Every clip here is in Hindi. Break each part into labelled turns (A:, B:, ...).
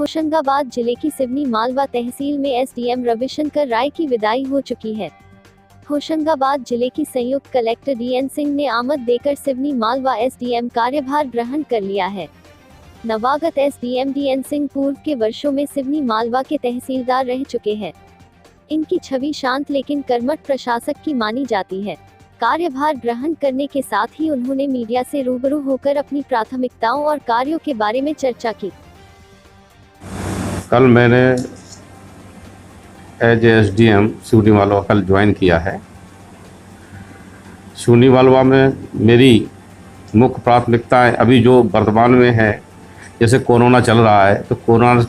A: होशंगाबाद जिले की सिवनी मालवा तहसील में एसडीएम रविशंकर राय की विदाई हो चुकी है। होशंगाबाद जिले की संयुक्त कलेक्टर डीएन सिंह ने आमद देकर सिवनी मालवा एसडीएम कार्यभार ग्रहण कर लिया है। नवागत एसडीएम डीएन सिंह पूर्व के वर्षों में सिवनी मालवा के तहसीलदार रह चुके हैं। इनकी छवि शांत लेकिन कर्मठ प्रशासक की मानी जाती है। कार्यभार ग्रहण करने के साथ ही उन्होंने मीडिया से रूबरू होकर अपनी प्राथमिकताओं और कार्यों के बारे में चर्चा की।
B: कल मैंने एज एसडीएम सिवनी मालवा कल ज्वाइन किया है। सिवनी मालवा में मेरी मुख्य प्राथमिकताएं अभी जो वर्तमान में है, जैसे कोरोना चल रहा है तो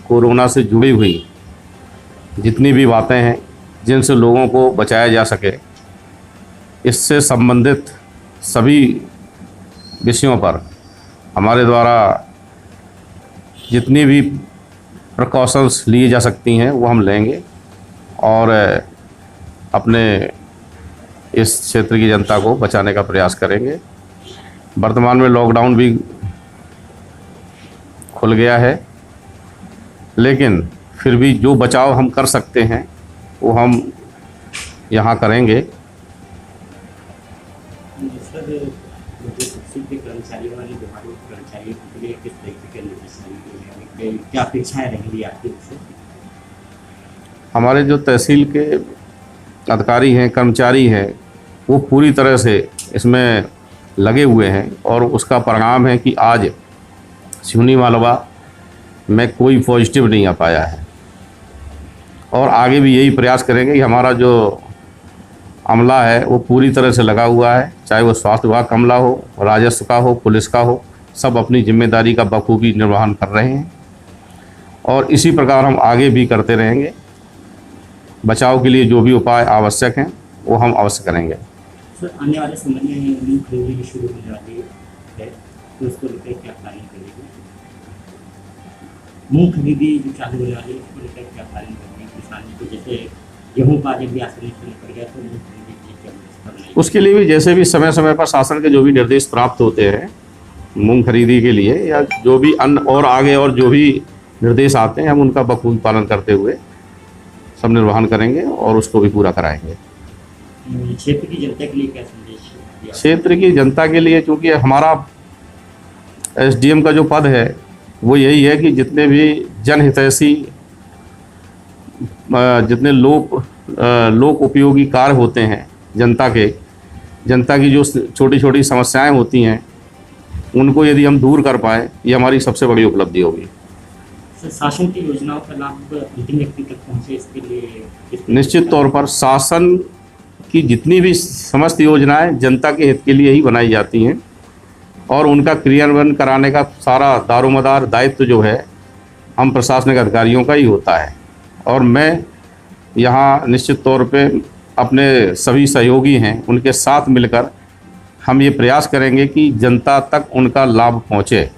B: कोरोना से जुड़ी हुई जितनी भी बातें हैं जिनसे लोगों को बचाया जा सके, इससे संबंधित सभी विषयों पर हमारे द्वारा जितनी भी प्रिकॉशंस लिए जा सकती हैं वो हम लेंगे और अपने इस क्षेत्र की जनता को बचाने का प्रयास करेंगे। वर्तमान में लॉकडाउन भी खुल गया है, लेकिन फिर भी जो बचाव हम कर सकते हैं वो हम यहाँ करेंगे।
C: क्या अपेक्षाएं रहेंगी आपकी उससे?
B: हमारे जो तहसील के अधिकारी हैं, कर्मचारी हैं, वो पूरी तरह से इसमें लगे हुए हैं और उसका परिणाम है कि आज सिवनी मालवा में कोई पॉजिटिव नहीं आ पाया है। और आगे भी यही प्रयास करेंगे कि हमारा जो अमला है वो पूरी तरह से लगा हुआ है, चाहे वो स्वास्थ्य विभाग का अमला हो, राजस्व का हो, पुलिस का हो, सब अपनी जिम्मेदारी का बखूबी निर्वहन कर रहे हैं और इसी प्रकार हम आगे भी करते रहेंगे। बचाव के लिए जो भी उपाय आवश्यक हैं वो हम अवश्य करेंगे।
C: सर, आने वाले समय में मूंग खरीदी शुरू होने वाली है तो उसको लेकर क्या प्लानिंग करेगी? मूंग खरीदी जो चालू होने वाली है उसको लेकर क्या प्लानिंग करेंगे? किसान को जैसे गेहूँ का जब भी आसानी शुरू कर गया तो मूंग खरीदी क्या,
B: उसके लिए भी जैसे भी समय समय पर शासन के जो भी निर्देश प्राप्त होते हैं मूंग खरीदी के लिए या जो भी अन्य और आगे और जो भी निर्देश आते हैं हम उनका बखूबी पालन करते हुए सब निर्वहन करेंगे और उसको भी पूरा कराएंगे।
C: क्षेत्र की जनता के लिए क्या संदेश?
B: क्षेत्र की जनता के लिए, चूँकि हमारा एसडीएम का जो पद है वो यही है कि जितने भी जनहितैषी जितने लोक उपयोगी कार्य होते हैं जनता की जो छोटी छोटी समस्याएं होती हैं उनको यदि हम दूर कर पाएँ, ये हमारी सबसे बड़ी उपलब्धि होगी।
C: शासन की योजनाओं का लाभ अंतिम व्यक्ति तक पहुँचे, इसके लिए
B: निश्चित तौर पर शासन की जितनी भी समस्त योजनाएं जनता के हित के लिए ही बनाई जाती हैं और उनका क्रियान्वयन कराने का सारा दारोमदार दायित्व जो है हम प्रशासनिक अधिकारियों का ही होता है। और मैं यहाँ निश्चित तौर पे अपने सभी सहयोगी हैं उनके साथ मिलकर हम ये प्रयास करेंगे कि जनता तक उनका लाभ पहुँचे।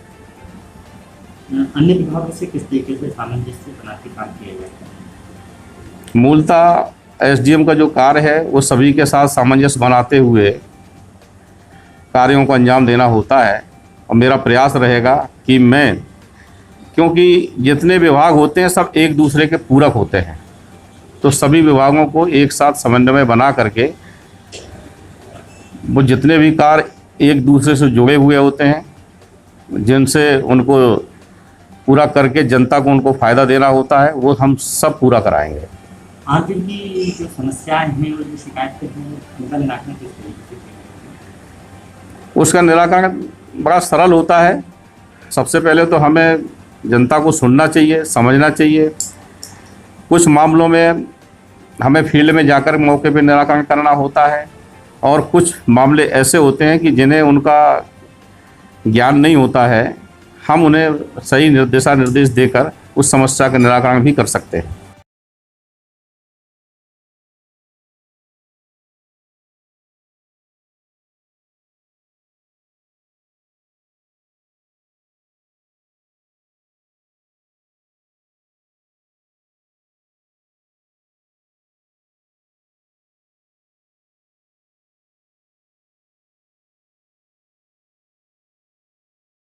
C: अन्य विभागों से किस तरीके से सामंजस्य बना के काम किया जाता है?
B: मूलतः एसडीएम का जो कार्य है वो सभी के साथ सामंजस्य बनाते हुए कार्यों को अंजाम देना होता है और मेरा प्रयास रहेगा कि मैं, क्योंकि जितने विभाग होते हैं सब एक दूसरे के पूरक होते हैं, तो सभी विभागों को एक साथ समन्वय बना करके वो जितने भी कार्य एक दूसरे से जुड़े हुए होते हैं जिनसे उनको पूरा करके जनता को उनको फ़ायदा देना होता है वो हम सब पूरा कराएंगे।
C: आज की जो समस्याएं हैं और जो शिकायतें हैं उनका निराकरण किस तरीके से?
B: उसका निराकरण बड़ा सरल होता है। सबसे पहले तो हमें जनता को सुनना चाहिए, समझना चाहिए। कुछ मामलों में हमें फील्ड में जाकर मौके पर निराकरण करना होता है और कुछ मामले ऐसे होते हैं कि जिन्हें उनका ज्ञान नहीं होता है, हम उन्हें सही दिशा निर्देश देकर उस समस्या का निराकरण भी कर सकते हैं।